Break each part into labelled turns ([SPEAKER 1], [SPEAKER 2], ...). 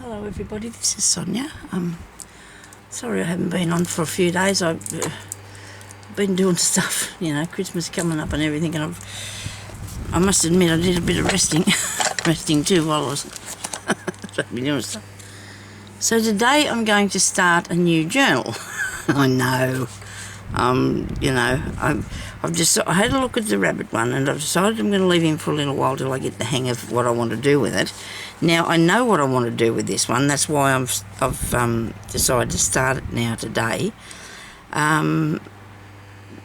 [SPEAKER 1] Hello everybody, this is Sonya. Sorry I haven't been on for a few days. I've been doing stuff, Christmas coming up and everything, and I must admit I did a bit of resting too while I was doing stuff. So today I'm going to start a new journal. I know. I had a look at the rabbit one and I've decided I'm going to leave him for a little while till I get the hang of what I want to do with it. Now I know what I want to do with this one. That's why I've decided to start it now today,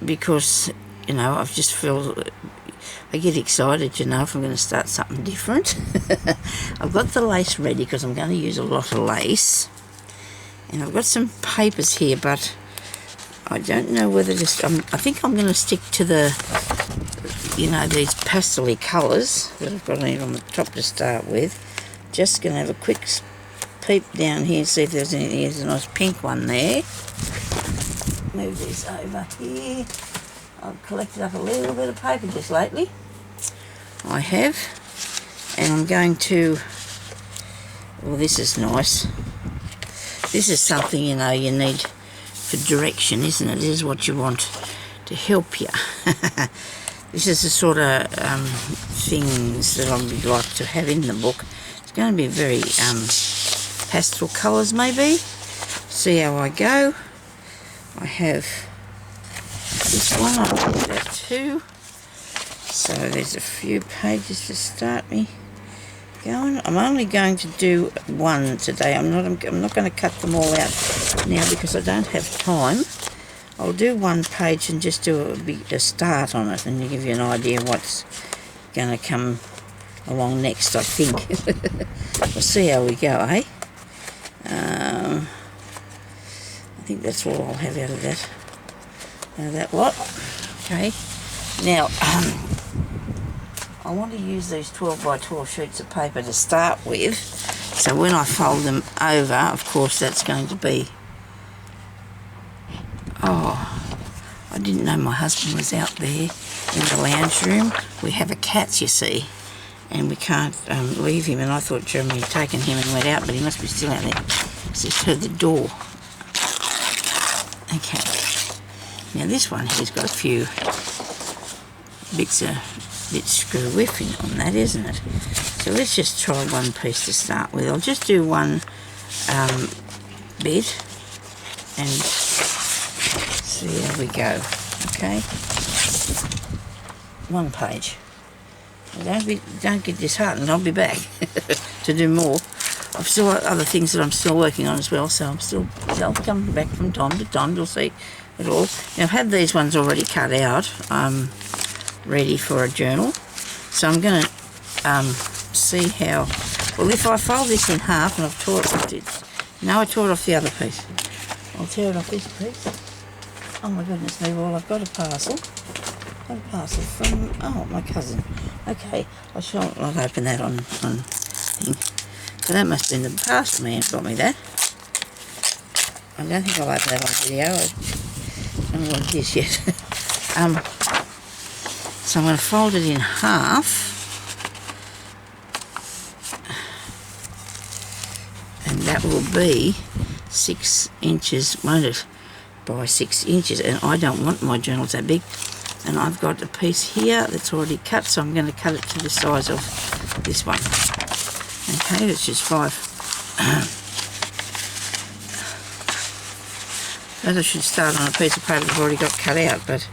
[SPEAKER 1] because I just feel I get excited, if I'm going to start something different. I've got the lace ready because I'm going to use a lot of lace, and I've got some papers here, but I don't know whether to. I think I'm going to stick to the, these pastel-y colours that I've got here on the top to start with. Just going to have a quick peep down here, see if there's any. There's a nice pink one there. Move this over here. I've collected up a little bit of paper just lately. I have, and I'm going to. Well, this is nice. This is something you need for direction, isn't it? This is what you want to help you. This is the sort of things that I would like to have in the book. It's going to be very pastel colours maybe. See how I go. I have this one, I'll do that too. So there's a few pages to start me going. I'm only going to do one today. I'm not going to cut them all out now because I don't have time. I'll do one page and just do a start on it and give you an idea what's going to come along next, I think. We'll see how we go, eh? I think that's all I'll have out of that. That lot. Okay. Now, I want to use these 12 by 12 sheets of paper to start with. So when I fold them over, of course, that's going to be... Oh, I didn't know my husband was out there in the lounge room. We have a cat, you see, and we can't leave him. And I thought Jeremy had taken him and went out, but he must be still out there. Just heard the door. Okay. Now this one here's got a few bits screw whiffing on that, isn't it? So let's just try one piece to start with. I'll just do one bit and see how we go. Okay, one page. Don't get disheartened. I'll be back to do more. I've still got other things that I'm still working on as well, so I'll come back from time to time. You'll see it all. Now I've had these ones already cut out, ready for a journal. So I'm going to see how. Well, if I fold this in half, and I've tore it. No, I tore it off the other piece. I'll tear it off this piece. Oh my goodness me! Well, I've got a parcel. From my cousin. Okay, I shall not open that on thing. So that must have been the parcel man got me that. I don't think I'll open that on video. I don't know what it is yet. So I'm going to fold it in half. And that will be 6 inches, won't it? By 6 inches. And I don't want my journals that big. And I've got a piece here that's already cut, so I'm going to cut it to the size of this one. Okay, it's just 5. I should start on a piece of paper that's already got cut out, but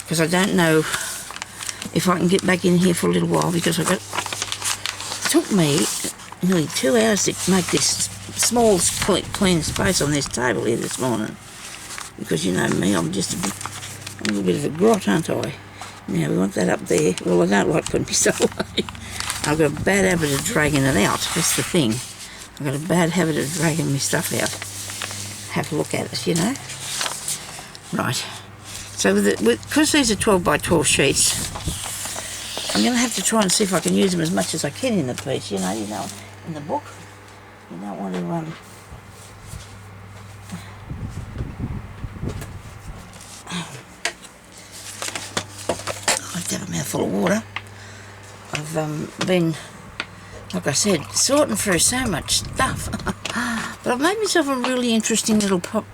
[SPEAKER 1] because I don't know if I can get back in here for a little while, because it took me nearly 2 hours to make this small clean space on this table here this morning, because you know me, I'm just a little bit of a grot, aren't I? Now we want that up there. Well, I don't like putting my stuff away. I've got a bad habit of dragging it out. That's the thing. I've got a bad habit of dragging my stuff out. Have a look at it, Right. So because these are 12 by 12 sheets, I'm going to have to try and see if I can use them as much as I can in the piece. In the book, you don't want to. I have to have a mouthful of water. I've been like I said, sorting through so much stuff. But I've made myself a really interesting little pop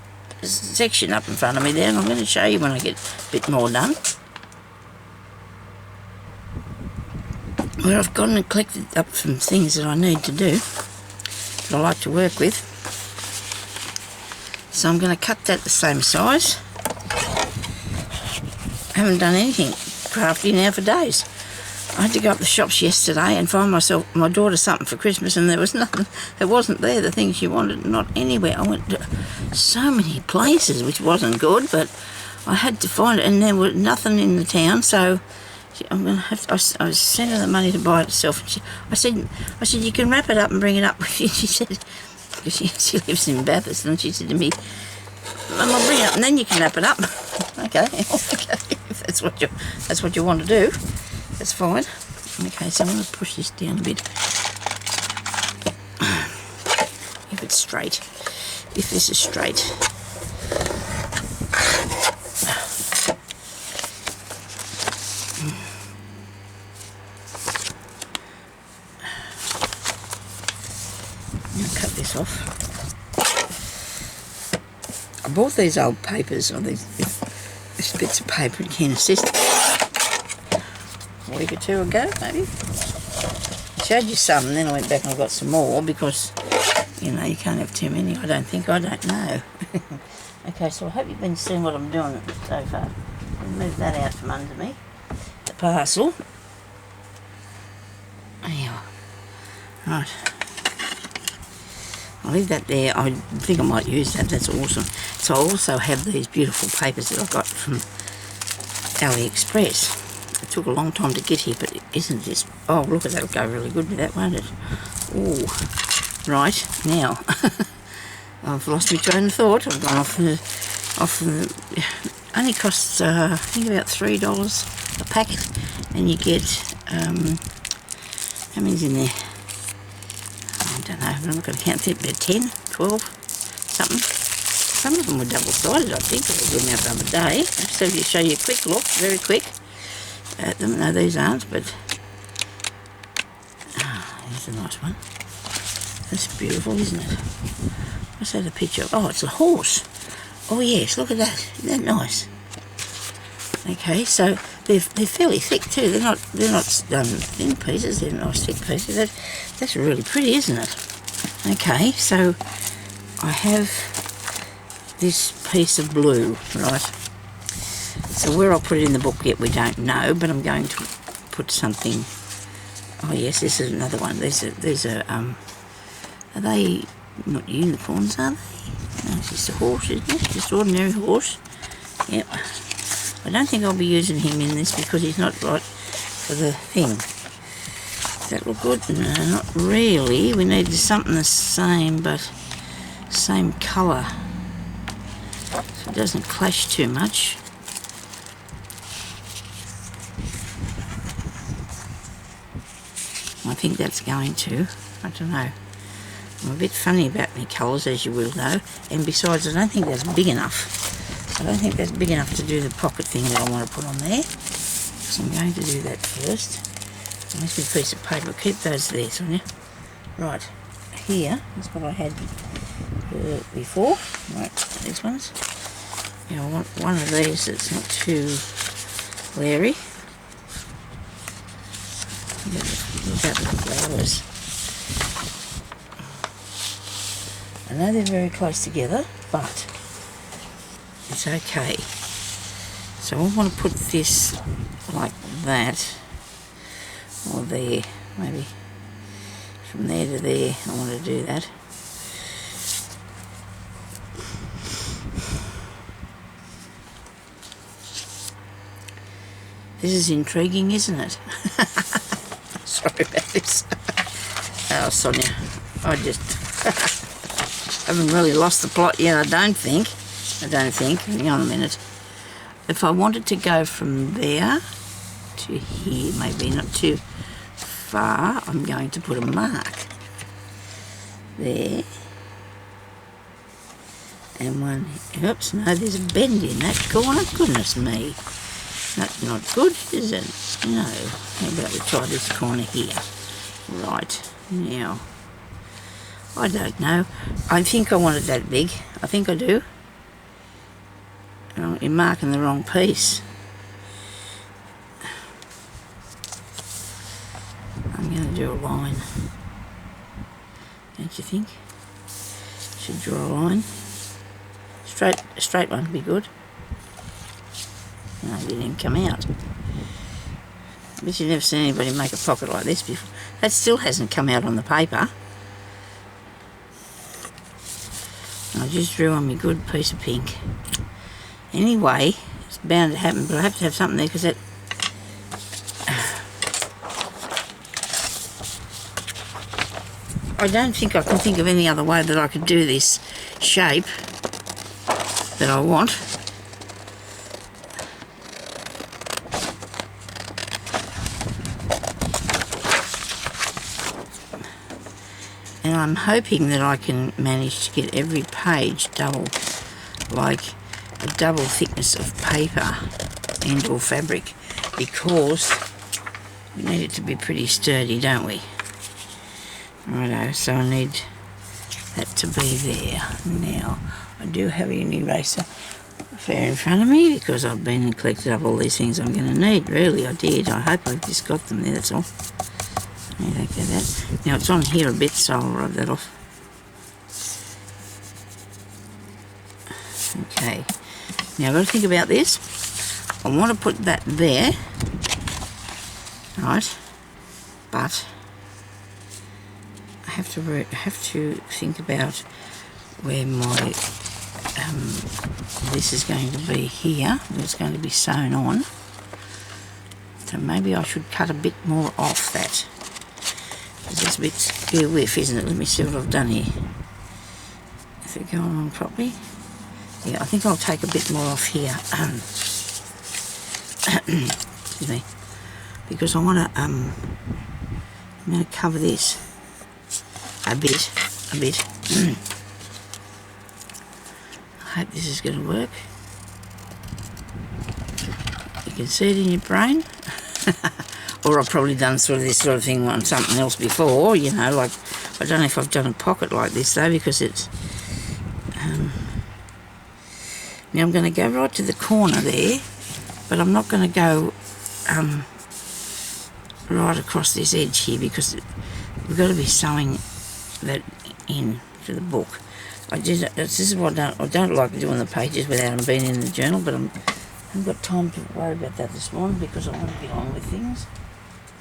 [SPEAKER 1] section up in front of me there, and I'm going to show you when I get a bit more done. Where I've gone and collected up some things that I need to do, that I like to work with. So I'm going to cut that the same size. I haven't done anything crafty now for days. I had to go up the shops yesterday and find my daughter something for Christmas, and there was nothing. It wasn't there, the thing she wanted, not anywhere. I went to so many places, which wasn't good, but I had to find it, and there was nothing in the town, so I'm going to have to, I sent her the money to buy it herself. And I said, you can wrap it up and bring it up with you. She said, because she lives in Bathurst, and she said to me, Mum, I'll bring it up and then you can wrap it up. Okay, okay, if that's what you want to do, that's fine. Okay, so I'm going to push this down a bit. If it's straight, if this is straight. Now cut this off. I bought these old papers, or these bits of paper in N.S.W. a week or two ago, maybe. Showed you some, and then I went back and I got some more because, you know, you can't have too many. I don't know. Okay, so I hope you've been seeing what I'm doing so far. I'll move that out from under me, the parcel. There you are. Right. I'll leave that there. I think I might use that. That's awesome. So I also have these beautiful papers that I got from AliExpress. It took a long time to get here, but isn't this... Oh, look at that. It'll go really good with that, won't it? Oh, right. Now, I've lost my train of thought. I've gone off the... Only costs, I think, about $3 a packet. And you get... how many's in there? I don't know, I'm not going to count it, but 10, 12, something. Some of them were double-sided, I think. I was looking at the other day. So if you show you a quick look, very quick at them. No, these aren't, but... here's a nice one. That's beautiful, isn't it? What's that a picture of? Oh, it's a horse. Oh, yes, look at that. Isn't that nice? Okay, so they're fairly thick too. They're not thin pieces. They're nice thick pieces. That's really pretty, isn't it? Okay, so I have this piece of blue, right? So where I'll put it in the book yet we don't know, but I'm going to put something. Oh yes, this is another one. These are they not unicorns, are they? No, it's just a horse, isn't it? Just ordinary horse. Yep. I don't think I'll be using him in this because he's not right for the thing. Does that look good? No, not really. We need something the same, but same colour. So it doesn't clash too much. I think that's going to. I don't know. I'm a bit funny about my colours, as you will know. And besides, I don't think that's big enough. I don't think that's big enough to do the pocket thing that I want to put on there. So I'm going to do that first. Nice big piece of paper. Keep those there, Sonia. Right, here is what I had before. Right, these ones. You know, I want one of these that's not too glary. Look at the flowers. I know they're very close together, but it's okay. So I want to put this like that, or there, maybe from there to there. I want to do that. This is intriguing, isn't it? Sorry about this. Oh, Sonia, I just haven't really lost the plot yet, I don't think. Hang on a minute. If I wanted to go from there to here, maybe not too far, I'm going to put a mark there. And one, oops, no, there's a bend in that corner. Goodness me. That's not good, is it? No. How about we try this corner here? Right. Now, I don't know. I think I want it that big. I think I do. Oh, you're marking the wrong piece. I'm going to do a line. Don't you think? Should draw a line. A straight one would be good. No, it didn't even come out. But you've never seen anybody make a pocket like this before. That still hasn't come out on the paper. I just drew on my good piece of pink. Anyway, it's bound to happen, but I have to have something there because that... I don't think I can think of any other way that I could do this shape that I want. And I'm hoping that I can manage to get every page double, like a double thickness of paper and or fabric, because we need it to be pretty sturdy, don't we? Righto, so I need that to be there. Now, I do have an eraser fair in front of me because I've been and collected up all these things I'm going to need. Really, I did. I hope I've just got them there, that's all. Yeah, okay, that. Now, it's on here a bit, so I'll rub that off. Okay. Now, I've got to think about this. I want to put that there. Right. But I have to think about where my this is going to be here. It's going to be sewn on. So maybe I should cut a bit more off that. It's a bit whiff, isn't it? Let me see what I've done here. Is it going on properly? Yeah, I think I'll take a bit more off here. Excuse me. Because I want to, I'm going to cover this a bit. I hope this is going to work. You can see it in your brain. Or I've probably done this sort of thing on something else before, you know, like, I don't know if I've done a pocket like this though, because it's, now I'm going to go right to the corner there, but I'm not going to go right across this edge here, because we've got to be sewing that in to the book. This is what I don't like doing the pages without them being in the journal, but I haven't got time to worry about that this morning because I want to get on with things.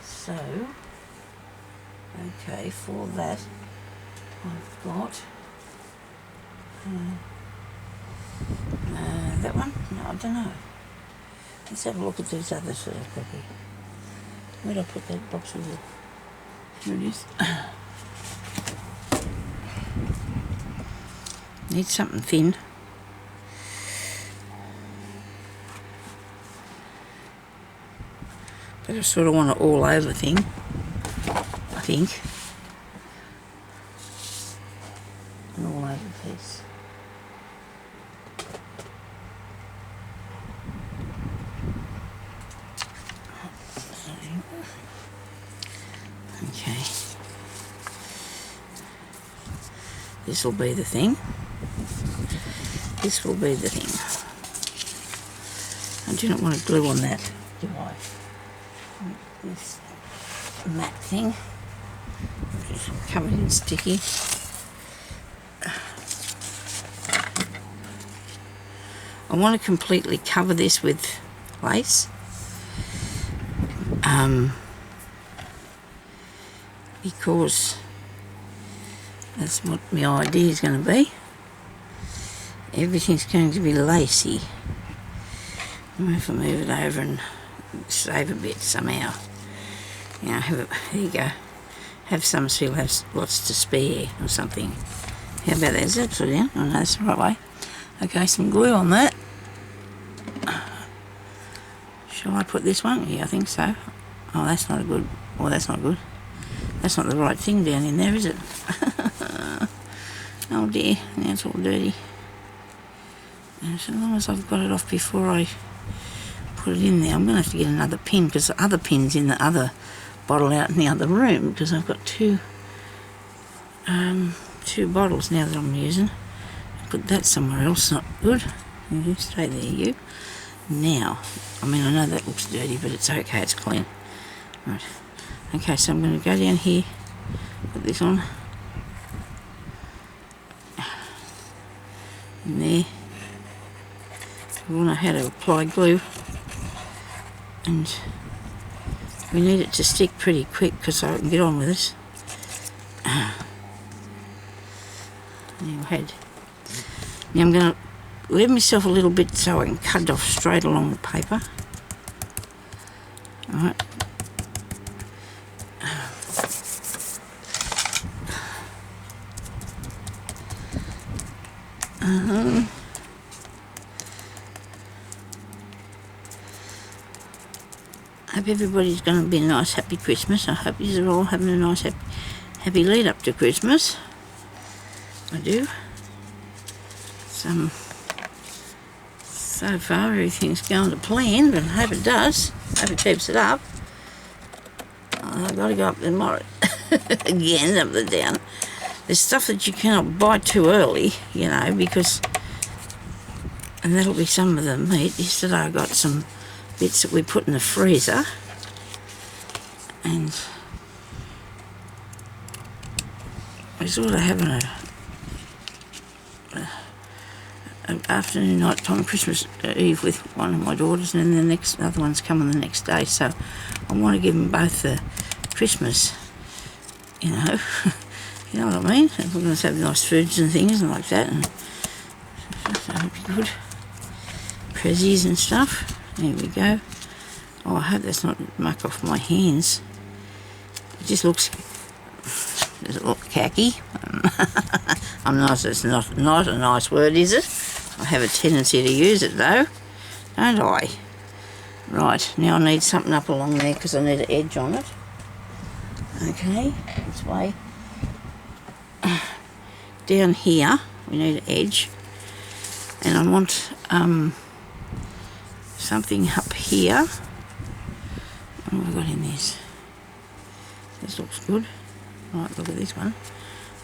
[SPEAKER 1] So, okay, for that, I've got that one. No, I don't know. Let's have a look at these others that I've got here. Where did I put that box with it? Here it is. Need something thin. But I sort of want an all-over thing, I think. An all-over piece. Okay. This will be the thing. This will be the thing. I do not want to glue on that, do I? This matte thing, just covered in sticky. I want to completely cover this with lace, because that's what my idea is going to be. Everything's going to be lacy. If I move it over and save a bit somehow. You know, there you go. Have some so you'll have lots to spare or something. How about that? Is that upside down? Oh no, that's the right way. Okay, some glue on that. Shall I put this one? Yeah, I think so. Oh, that's not a good. Oh, that's not good. That's not the right thing down in there, is it? Oh dear, now it's all dirty. And so long as I've got it off before I put it in there, I'm going to have to get another pin, because the other pin's in the other bottle out in the other room, because I've got two 2 bottles now that I'm using. Put that somewhere else, not good. You stay there, you. Now, I mean, I know that looks dirty, but it's okay, it's clean. Right. Okay, so I'm going to go down here, put this on. In there. We all know how to apply glue. And we need it to stick pretty quick because I can get on with it. Now I'm going to leave myself a little bit so I can cut it off straight along the paper. Alright. I hope everybody's going to be a nice happy Christmas. I hope you're all having a nice happy lead up to Christmas. I do. So far everything's going to plan, but I hope it does. I hope it keeps it up. I've got to go up the tomorrow again, up the down. There's stuff that you cannot buy too early, you know, because, and that'll be some of the meat. Yesterday I got some bits that we put in the freezer, and we're sort of having an afternoon, night time, Christmas Eve with one of my daughters, and then the other one's coming the next day, so I want to give them both the Christmas, you know, you know what I mean? We're going to have nice foods and things and like that, and that'll be good. Prezzies and stuff. There we go. Oh, I hope that's not muck off my hands. It just looks, does it look khaki? I'm nice, it's not a nice word, is it? I have a tendency to use it though, don't I? Right, now I need something up along there because I need an edge on it. Okay, this way. Down here, we need an edge. And I want something up here. What have I got in this? This looks good. Right, look at this one.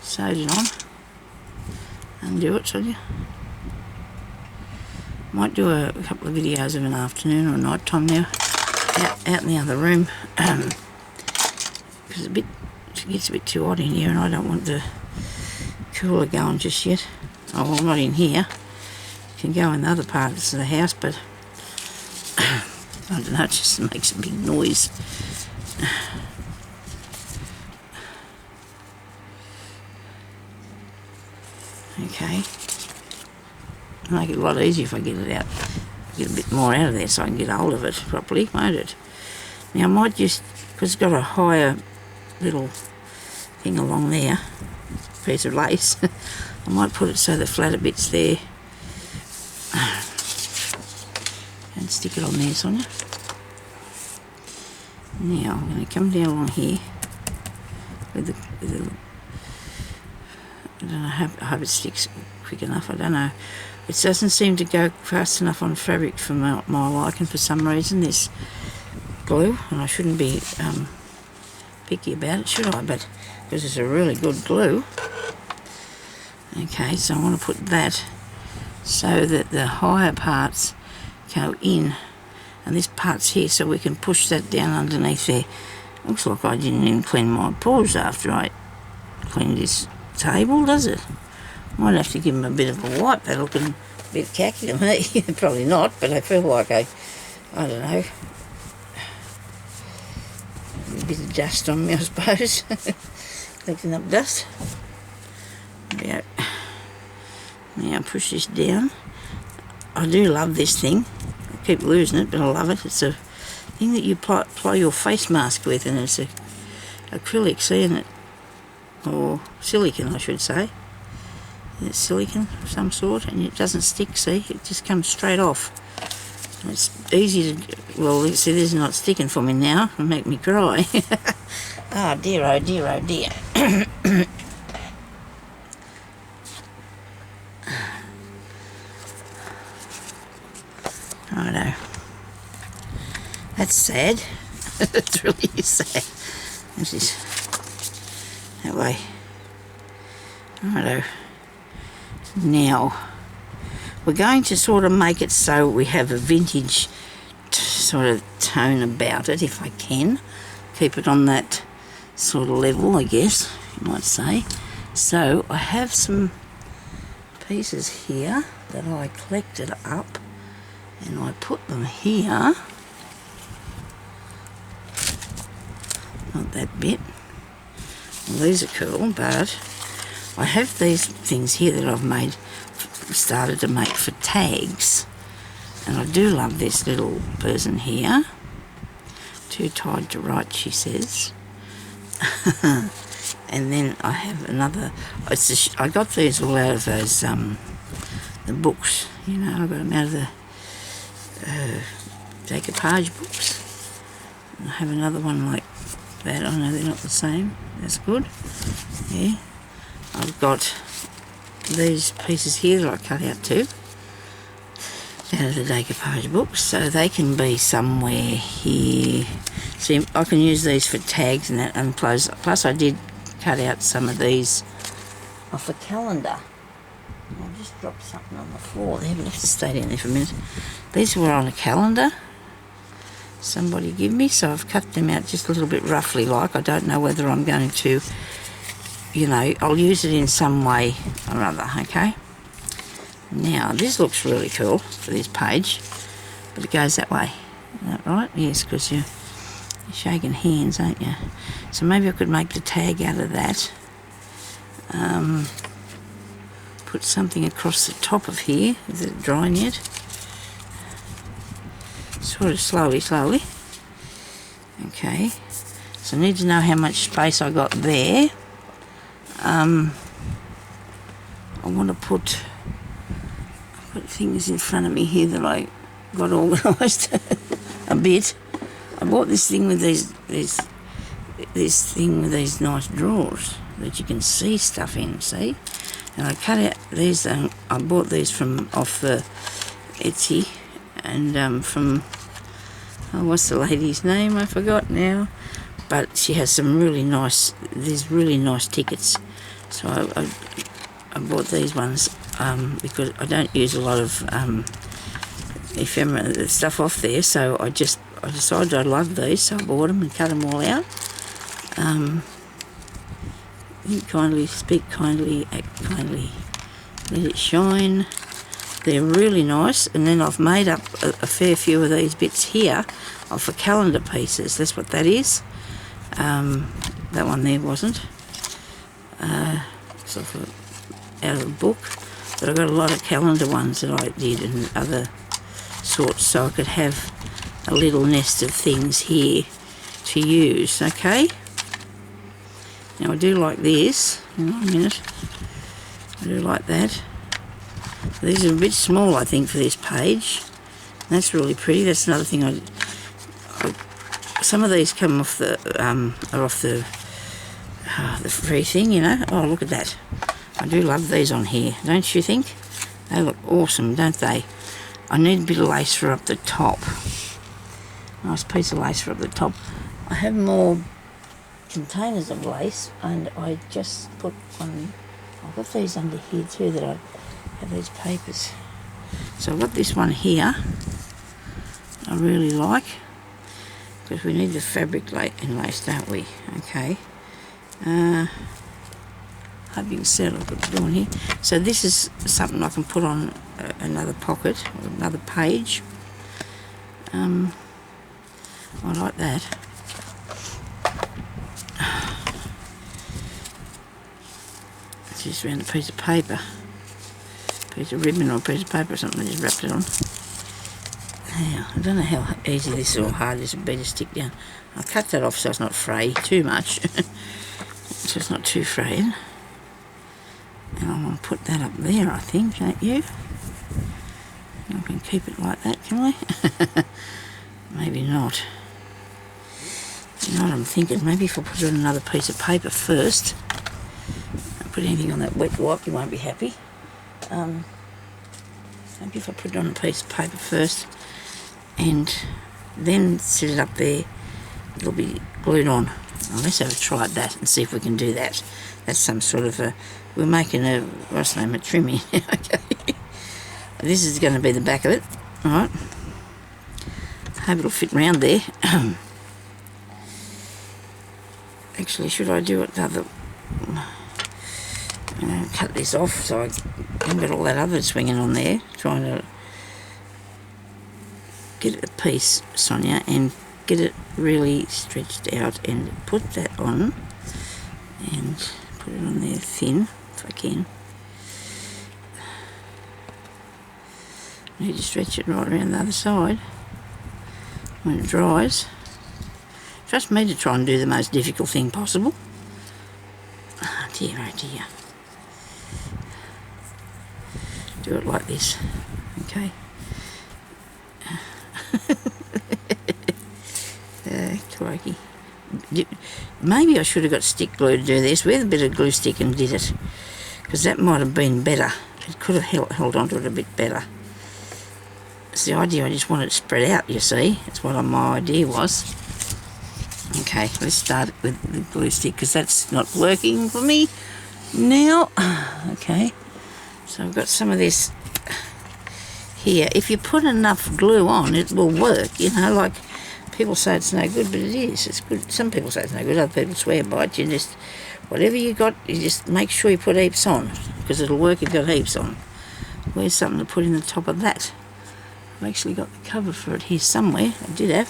[SPEAKER 1] Sewed it on. Undo it, shall you? Might do a couple of videos of an afternoon or night time now, out in the other room, because it gets a bit too hot in here, and I don't want the cooler going just yet. Oh, well, not in here. It can go in the other parts of the house, but I don't know, it just makes a big noise. Okay. Make it a lot easier if I get it out, get a bit more out of there so I can get hold of it properly, won't it? Now I might just, because it's got a higher little thing along there, piece of lace, I might put it so the flatter bit's there. And stick it on there, Sonya. Now I'm going to come down along here with the I don't know, I hope it sticks quick enough, I don't know. It doesn't seem to go fast enough on fabric for my liking for some reason, this glue, and I shouldn't be picky about it, should I? But because it's a really good glue. Okay, so I want to put that so that the higher parts go in, and this part's here, so we can push that down underneath there. Looks like I didn't even clean my paws after I cleaned this table, does it? Might have to give them a bit of a wipe. They're looking a bit khaki to me. Probably not, but I feel like I don't know, a bit of dust on me, I suppose. Collecting up dust. Yeah. Now push this down. I do love this thing. I keep losing it, but I love it. It's a thing that you apply your face mask with, and it's acrylic, seeing it, or silicone, I should say. It's silicone of some sort, and it doesn't stick, see, it just comes straight off. And it's easy to, well, see, this is not sticking for me now, it'll make me cry. Oh dear, oh dear, oh dear. Righto. That's sad. It's really sad. This is that way. Righto. Now, we're going to sort of make it so we have a vintage sort of tone about it, if I can. Keep it on that sort of level, I guess, you might say. So, I have some pieces here that I collected up, and I put them here. Not that bit. Well, these are cool, but I have these things here that I've started to make for tags, and I do love this little person here. Too tired to write, she says. And then I have another. I got these all out of those the books. You know, I got them out of the decoupage books. And I have another one like that. I know they're not the same. That's good. Yeah. I've got these pieces here that I cut out too, out of the decoupage books, so they can be somewhere here. See, I can use these for tags and that, and plus I did cut out some of these off a calendar. I just dropped something on the floor there, but I have to stay down there for a minute. These were on a calendar somebody give me, so I've cut them out just a little bit roughly like. I don't know whether I'm going to, you know, I'll use it in some way or other, okay? Now, this looks really cool for this page, but it goes that way. Is that right? Yes, because you're shaking hands, aren't you? So maybe I could make the tag out of that. Put something across the top of here. Is it drying yet? Sort of slowly. Okay. So I need to know how much space I got there. I want to put... I've got things in front of me here that I got organised a bit. I bought this thing with this thing with these nice drawers that you can see stuff in, see? And I cut out these, I bought these from off the Etsy, and from, oh, what's the lady's name? I forgot now. But she has some really nice, these really nice tickets. So I bought these ones because I don't use a lot of ephemera stuff off there, so I decided I love these, so I bought them and cut them all out. Think kindly, speak kindly, act kindly, let it shine. They're really nice, and then I've made up a fair few of these bits here off the calendar pieces. That's what that is. That one there wasn't. It's out of the book, but I've got a lot of calendar ones that I did and other sorts, so I could have a little nest of things here to use, okay? Now I do like this. Hang on a minute. I do like that. These are a bit small, I think, for this page. That's really pretty. That's another thing some of these come off the are off the free thing, you know. Oh, look at that. I do love these on here, don't you think? They look awesome, don't they? I need a bit of lace for up the top. Nice piece of lace for up the top. I have more containers of lace, and I just put one. I've got these under here too that I have these papers. So I've got this one here I really like, because we need the fabric in lace, don't we? Okay. Hope you can see what I'm doing here. So this is something I can put on another pocket or another page. I like that. It's just around a piece of paper, piece of ribbon or a piece of paper or something. I just wrapped it on. Now, I don't know how easy this or hard this would be to stick down. I'll cut that off so it's not fray too much, so it's not too frayed. And I'm going to put that up there, I think, don't you? I can keep it like that, can I? Maybe not. You know what I'm thinking? Maybe if I put it on another piece of paper first. Don't put anything on that wet wipe, you won't be happy. Maybe if I put it on a piece of paper first and then sit it up there, it'll be glued on. Well, let's have a try at that and see if we can do that. That's some sort of a... We're making a... What's the name? A trimming. Okay. This is going to be the back of it. Alright. Hope it'll fit round there. Actually, should I do it the other... cut this off so I haven't got all that other swinging on there. Trying to get it a piece, Sonya, and get it really stretched out and put that on and put it on there thin if I can. I need to stretch it right around the other side when it dries. Trust me to try and do the most difficult thing possible. Oh dear, oh dear. Do it like this, okay? Crikey. Maybe I should have got stick glue to do this with a bit of glue stick and did it, because that might have been better. It could have held onto it a bit better. It's the idea, I just want it spread out, you see. That's what my idea was. Okay, let's start with the glue stick, because that's not working for me now. Okay, so I've got some of this here. If you put enough glue on, it will work, you know, like people say it's no good, but it is. It's good. Some people say it's no good, other people swear by it. You just, whatever you got, you just make sure you put heaps on, because it'll work if you've got heaps on. Where's something to put in the top of that? I've actually got the cover for it here somewhere. I did have.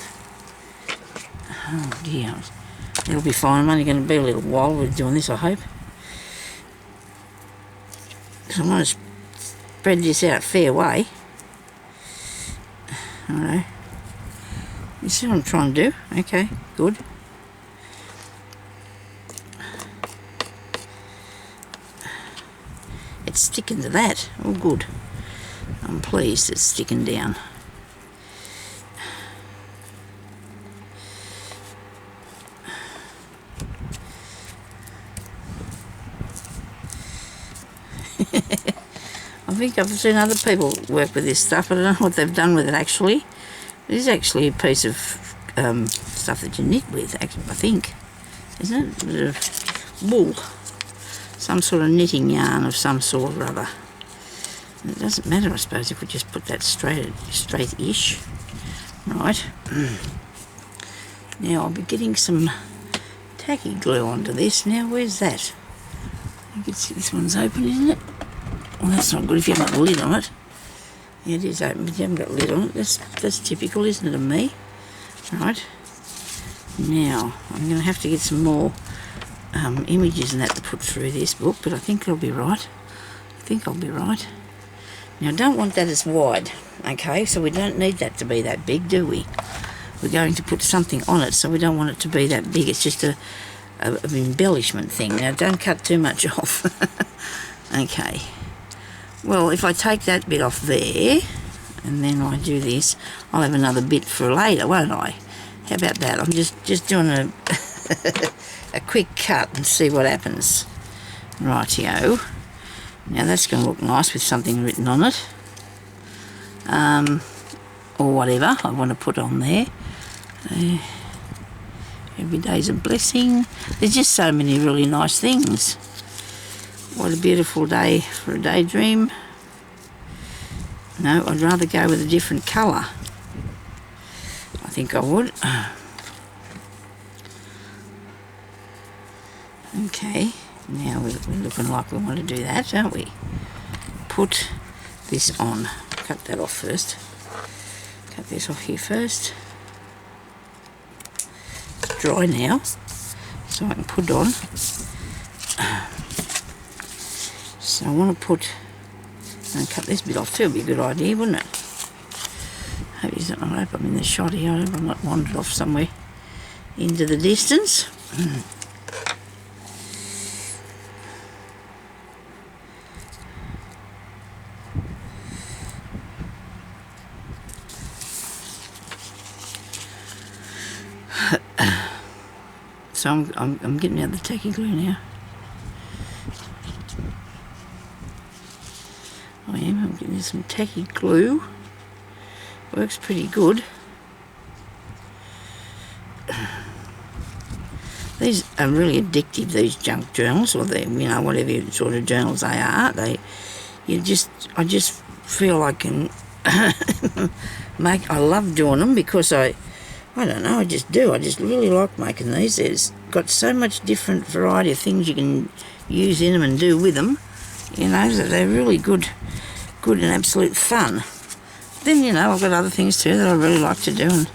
[SPEAKER 1] Oh dear. It'll be fine. I'm only going to be a little while with doing this, I hope. So I'm going to spread this out a fair way. Alright. You see what I'm trying to do? Okay, good. It's sticking to that. Oh, good. I'm pleased it's sticking down. I think I've seen other people work with this stuff. I don't know what they've done with it actually. It is actually a piece of stuff that you knit with, actually, I think. Isn't it? A bit of wool. Some sort of knitting yarn of some sort or other. And it doesn't matter, I suppose, if we just put that straight-ish. Right. Now I'll be getting some tacky glue onto this. Now, where's that? You can see this one's open, isn't it? Well, that's not good if you haven't got a lid on it. Yeah, it is open, but you haven't got a lid on it. That's typical, isn't it, of me? Right. Now, I'm going to have to get some more images and that to put through this book, but I think it'll be right. I think I'll be right. Now, I don't want that as wide, okay? So we don't need that to be that big, do we? We're going to put something on it, so we don't want it to be that big. It's just an embellishment thing. Now, don't cut too much off. Okay. Well, if I take that bit off there, and then I do this, I'll have another bit for later, won't I? How about that? I'm just doing a a quick cut and see what happens. Rightio. Now that's going to look nice with something written on it. Or whatever I want to put on there. Every day's a blessing. There's just so many really nice things. What a beautiful day for a daydream. No, I'd rather go with a different colour. I think I would. Okay, now we're looking like we want to do that, don't we? Put this on. Cut that off first. Cut this off here first. It's dry now, so I can put it on. So I want to put, and cut this bit off too, would be a good idea, wouldn't it? I hope I'm in the shot here, I hope I'm not wandered off somewhere into the distance. So I'm getting out the tacky glue now. I'm getting some tacky glue. Works pretty good. These are really addictive, these junk journals, or the, you know, whatever sort of journals they are. I just feel I can I love doing them because I don't know, I just do. I just really like making these. There's got so much different variety of things you can use in them and do with them. You know, that they're really good and absolute fun. Then, you know, I've got other things too that I really like to do. And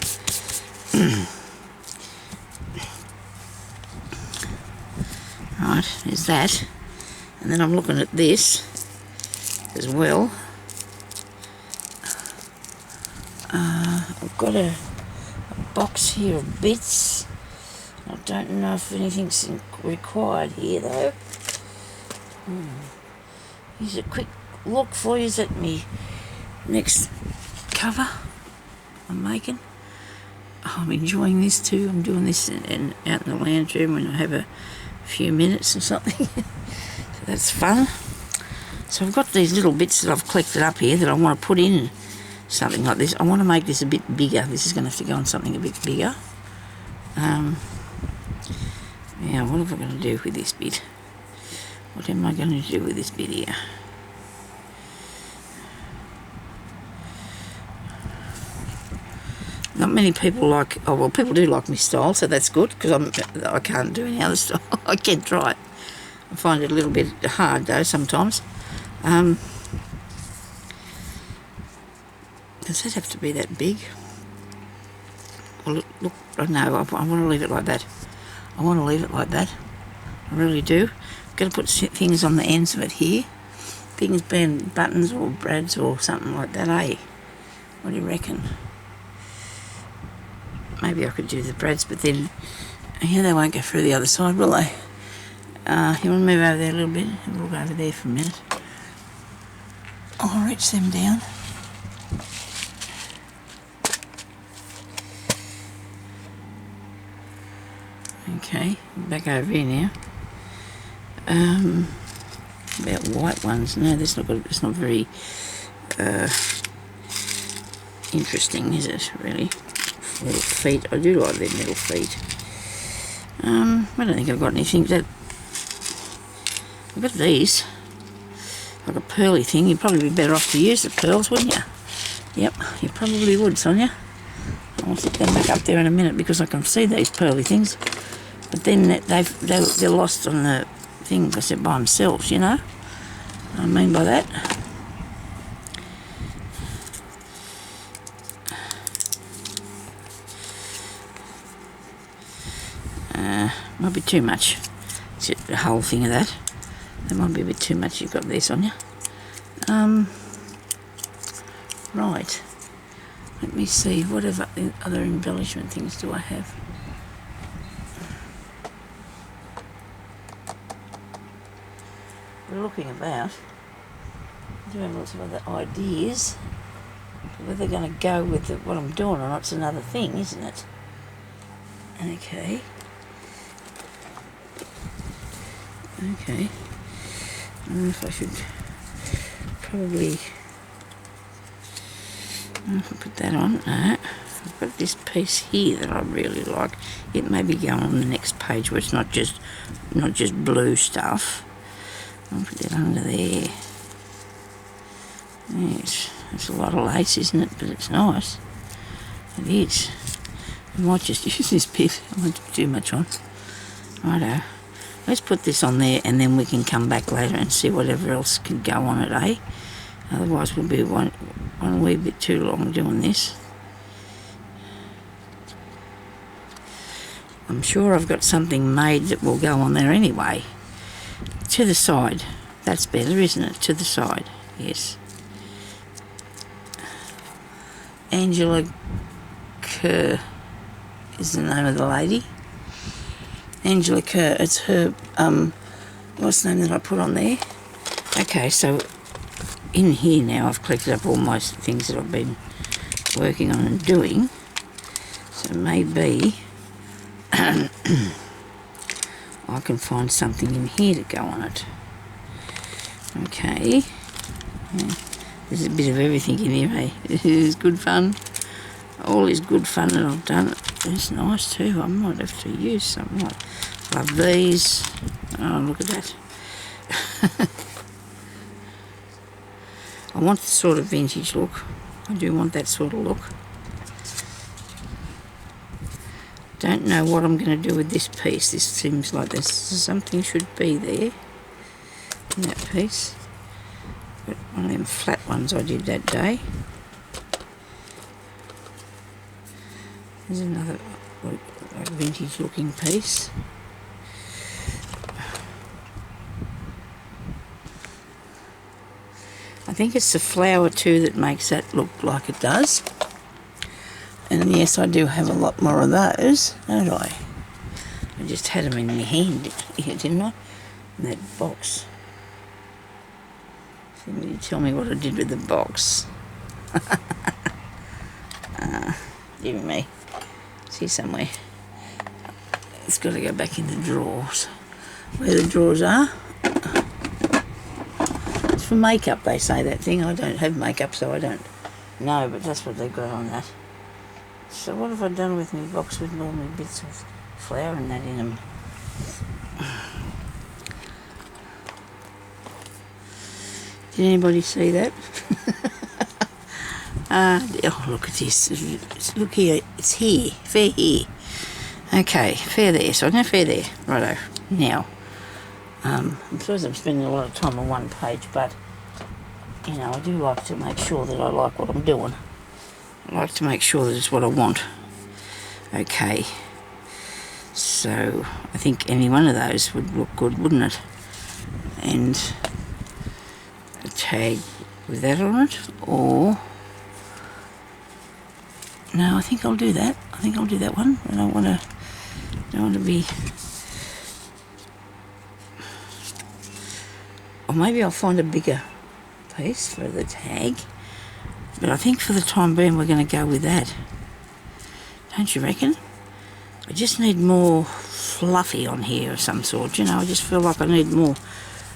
[SPEAKER 1] right, there's that. And then I'm looking at this as well. I've got a box here of bits. I don't know if anything's required here though. Here's a quick look for you at me next cover I'm making. I'm enjoying this too. I'm doing this out in the lounge room when I have a few minutes or something. So that's fun. So I've got these little bits that I've collected up here that I want to put in something like this. I want to make this a bit bigger. This is going to have to go on something a bit bigger. Yeah, what am I going to do with this bit? What am I going to do with this bit here? Not many people like, oh well, people do like my style, so that's good, because I can't do any other style. I can try it. I find it a little bit hard though sometimes. Does that have to be that big? Well, look, no, I want to leave it like that. I want to leave it like that. I really do. I'm going to put things on the ends of it here. Things being buttons or brads or something like that, eh? What do you reckon? Maybe I could do the brads, but then here they won't go through the other side, will they? You want to move over there a little bit? Have a look over there for a minute. I'll reach them down. Okay, back over here now. About white ones. No, that's not good. It's not very interesting, is it? Really, little feet. I do like their little feet. I don't think I've got anything that. I've got these, like a pearly thing. You'd probably be better off to use the pearls, wouldn't you? Yep, you probably would, Sonia. I'll stick them back up there in a minute because I can see these pearly things. But then they're lost on the thing because they're by themselves, you know what I mean by that. Might be too much. The whole thing of that. That might be a bit too much you've got there, Sonia. Right. Let me see, what other embellishment things do I have? We're looking about. I do have lots of other ideas. But whether they're going to go with what I'm doing or not, it's another thing, isn't it? Okay. Okay. I don't know if I should probably... I don't know if I put that on. No. I've got this piece here that I really like. It may be going on the next page where it's not just blue stuff. I'll put that under there. Yes, it's a lot of lace, isn't it? But it's nice. It is. I might just use this bit. I won't put too much on. Righto. Let's put this on there and then we can come back later and see whatever else can go on it, eh? Otherwise we'll be one wee bit too long doing this. I'm sure I've got something made that will go on there anyway. To the side. That's better, isn't it? To the side. Yes. Angela Kerr is the name of the lady. Angela Kerr. It's her, what's the name that I put on there? Okay, so in here now I've collected up all my things that I've been working on and doing. So maybe I can find something in here to go on it. Okay. Yeah. There's a bit of everything in here, eh? It is good fun. All is good fun that I've done. It's nice too. I might have to use some. Love these. Oh, look at that. I want the sort of vintage look. I do want that sort of look. Don't know what I'm going to do with this piece. This seems like there's something should be there in that piece. But one of them flat ones I did that day. There's another like vintage looking piece. I think it's the flower too that makes that look like it does. And yes, I do have a lot more of those, don't I? I just had them in my hand here, didn't I? In that box. So you tell me what I did with the box. Give me. See somewhere. It's got to go back in the drawers. Where the drawers are. It's for makeup, they say, that thing. I don't have makeup, so I don't know, but that's what they've got on that. So what have I done with my box with all my bits of flour and that in them? Did anybody see that? Oh, look at this. Look here. It's here. Fair here. Okay, fair there. So I'm going to fair there. Righto. Now, I suppose I'm spending a lot of time on one page, but, you know, I do like to make sure that I like what I'm doing. I like to make sure that it's what I want. Okay. So, I think any one of those would look good, wouldn't it? And a tag with that on it, or... No, I think I'll do that. I think I'll do that one. I don't want to be... Or maybe I'll find a bigger piece for the tag. But I think for the time being we're going to go with that. Don't you reckon? I just need more fluffy on here of some sort. You know, I just feel like I need more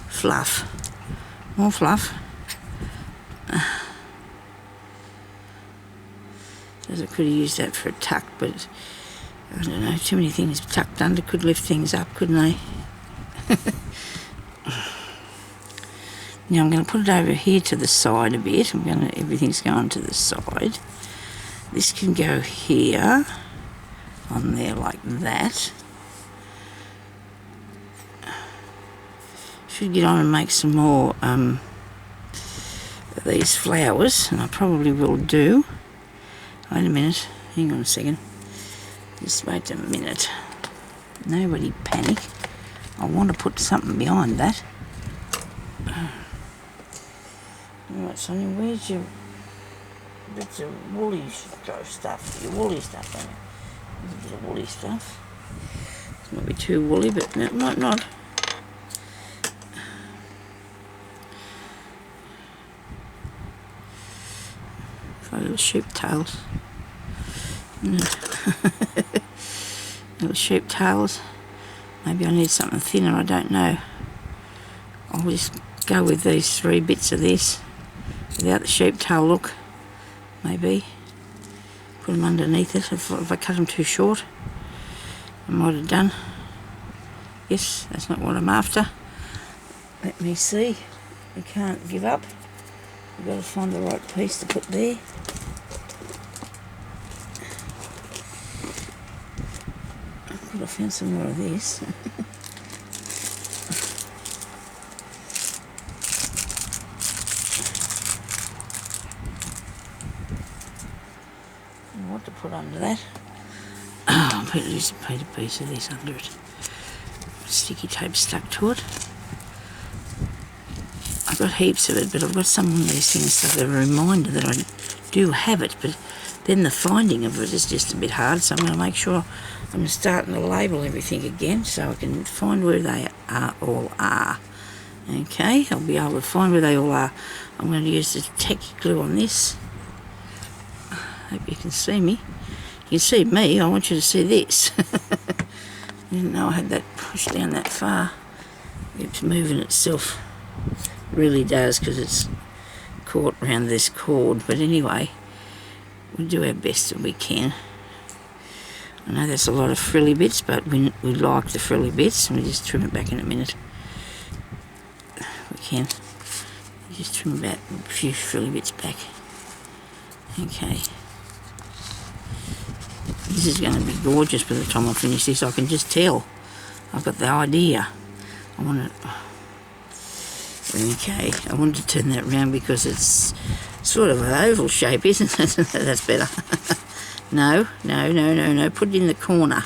[SPEAKER 1] fluff. More fluff. I could have used that for a tuck, but I don't know, too many things tucked under could lift things up, couldn't they? Now I'm going to put it over here to the side a bit. Everything's going to the side. This can go here, on there like that. Should get on and make some more of these flowers, and I probably will do. Wait a minute, hang on a second. Just wait a minute. Nobody panic. I want to put something behind that. Alright, Sonia, where's your bits of woolly stuff? Your woolly stuff, don't you? A bit of woolly stuff. It might be too woolly, but no, it might not. Try little sheep tails. Little sheep tails. Maybe I need something thinner, I don't know. I'll just go with these 3 bits of this without the sheep tail look, maybe. Put them underneath it. If I cut them too short, I might have done. Yes, that's not what I'm after. Let me see. I can't give up. I've got to find the right piece to put there. I could have found some more of this. What to put under that? I'll put just a piece of this under it. Sticky tape stuck to it. I've got heaps of it, but I've got some of these things so they're a reminder that I do have it, but then the finding of it is just a bit hard, so I'm going to make sure I'm starting to label everything again so I can find where they all are. Okay, I'll be able to find where they all are. I'm going to use the tacky glue on this. Hope you can see me. You can see me, I want you to see this. I didn't know I had that pushed down that far. It's moving itself. Really does, because it's caught around this cord. But anyway, we'll do our best that we can. I know that's a lot of frilly bits, but we like the frilly bits. Let me just trim it back in a minute. We can. Just trim about a few frilly bits back. Okay. This is going to be gorgeous by the time I finish this. I can just tell. I've got the idea. I want to... Okay, I wanted to turn that round because it's sort of an oval shape, isn't it? That's better. No. Put it in the corner.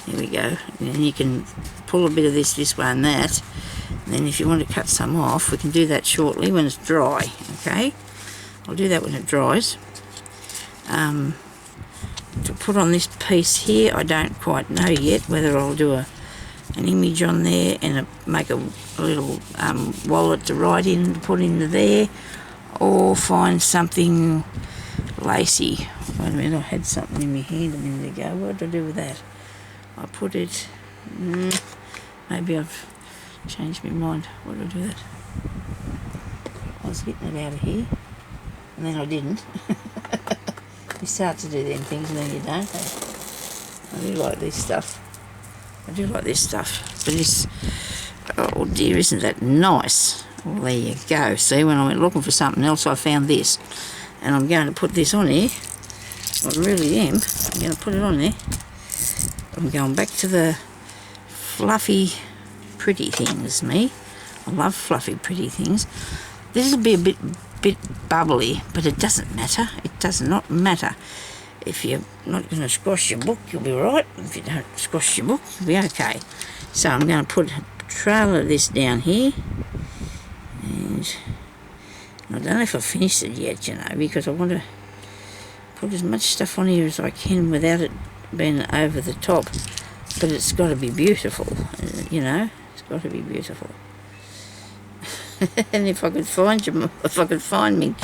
[SPEAKER 1] There we go. And then you can pull a bit of this way and that. And then if you want to cut some off, we can do that shortly when it's dry. Okay? I'll do that when it dries. To put on this piece here, I don't quite know yet whether I'll do an image on there and make a little wallet to write in, to put into there, or find something lacy. Wait a minute, I had something in my hand a minute ago. What did I do with that? I put it... maybe I've changed my mind. What did I do with that? I was getting it out of here, and then I didn't. You start to do them things and then you don't. I do like this stuff. But it's... Oh dear, isn't that nice? Well, there you go. See, when I went looking for something else, I found this. And I'm going to put this on here. I really am. I'm going to put it on there. I'm going back to the fluffy, pretty things, me. I love fluffy, pretty things. This will be a bit bubbly, but it doesn't matter. It does not matter. If you're not going to squash your book, you'll be right. If you don't squash your book, you'll be okay. So I'm going to put a trail of this down here. And I don't know if I've finished it yet, you know, because I want to put as much stuff on here as I can without it being over the top. But it's got to be beautiful, you know. It's got to be beautiful. And if I could find me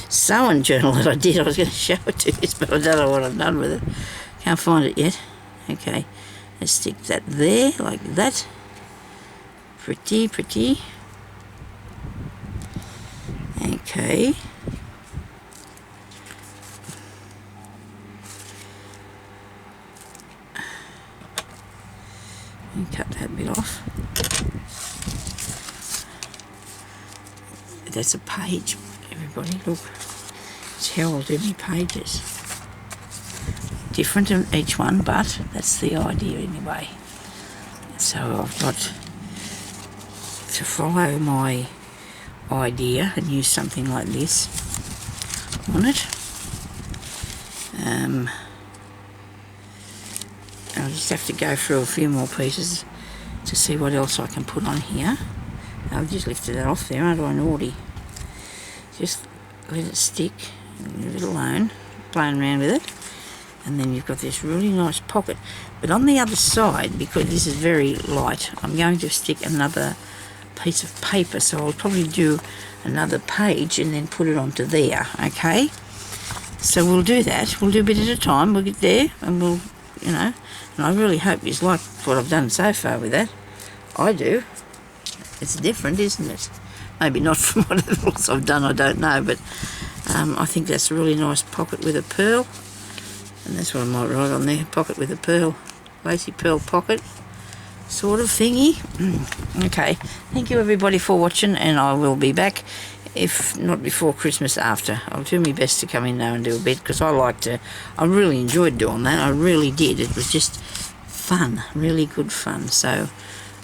[SPEAKER 1] sewing journal that I did, I was going to show it to you, but I don't know what I've done with it. Can't find it yet. Okay, let's stick that there, like that. Pretty. Okay. And cut that bit off. That's a page, everybody, look. It's how I'll do my pages. Different in each one, but that's the idea anyway. So I've got to follow my idea and use something like this on it. I'll just have to go through a few more pieces to see what else I can put on here. I've just lifted that off there, aren't I naughty? Just let it stick, leave it alone, playing around with it. And then you've got this really nice pocket. But on the other side, because this is very light, I'm going to stick another piece of paper. So I'll probably do another page and then put it onto there, okay? So we'll do that. We'll do a bit at a time. We'll get there and we'll, you know, and I really hope you like what I've done so far with that. I do. It's different, isn't it? Maybe not from what else I've done, I don't know, but I think that's a really nice pocket with a pearl. And that's what I might write on there, pocket with a pearl, lacy pearl pocket sort of thingy. Okay, thank you everybody for watching, and I will be back, if not before Christmas, after. I'll do my best to come in now and do a bit, because I really enjoyed doing that, I really did. It was just fun, really good fun, so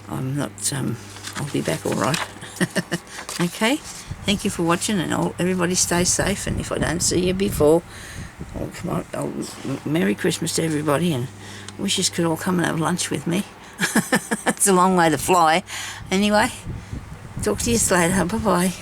[SPEAKER 1] I'm not, I'll be back all right. Okay, thank you for watching, and everybody stay safe, and if I don't see you before, oh, come on, Merry Christmas to everybody, and wish you could all come and have lunch with me. It's a long way to fly. Anyway, talk to you later. Bye-bye.